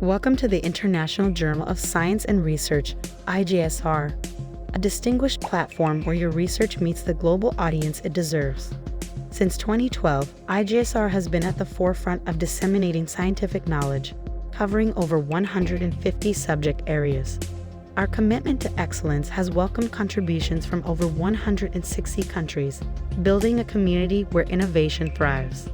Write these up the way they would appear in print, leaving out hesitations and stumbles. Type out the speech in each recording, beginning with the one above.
Welcome to the International Journal of Science and Research, IJSR, a distinguished platform where your research meets the global audience it deserves. Since 2012, IJSR has been at the forefront of disseminating scientific knowledge, covering over 150 subject areas. Our commitment to excellence has welcomed contributions from over 160 countries, building a community where innovation thrives.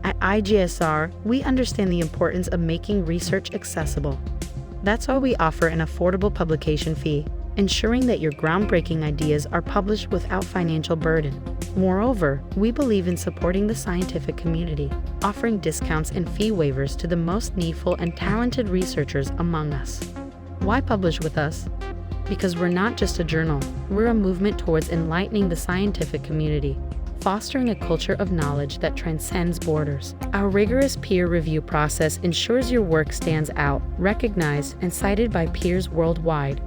At IJSR, we understand the importance of making research accessible. That's why we offer an affordable publication fee, ensuring that your groundbreaking ideas are published without financial burden. Moreover, we believe in supporting the scientific community, offering discounts and fee waivers to the most needful and talented researchers among us. Why publish with us? Because we're not just a journal, we're a movement towards enlightening the scientific community, fostering a culture of knowledge that transcends borders. Our rigorous peer review process ensures your work stands out, recognized, and cited by peers worldwide.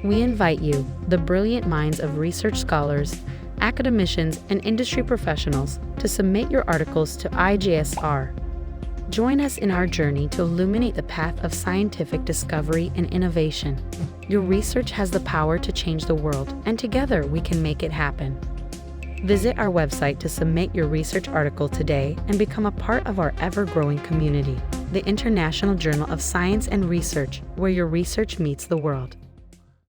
We invite you, the brilliant minds of research scholars, academicians, and industry professionals, to submit your articles to IJSR. Join us in our journey to illuminate the path of scientific discovery and innovation. Your research has the power to change the world, and together we can make it happen. Visit our website to submit your research article today and become a part of our ever-growing community, the International Journal of Science and Research, where your research meets the world.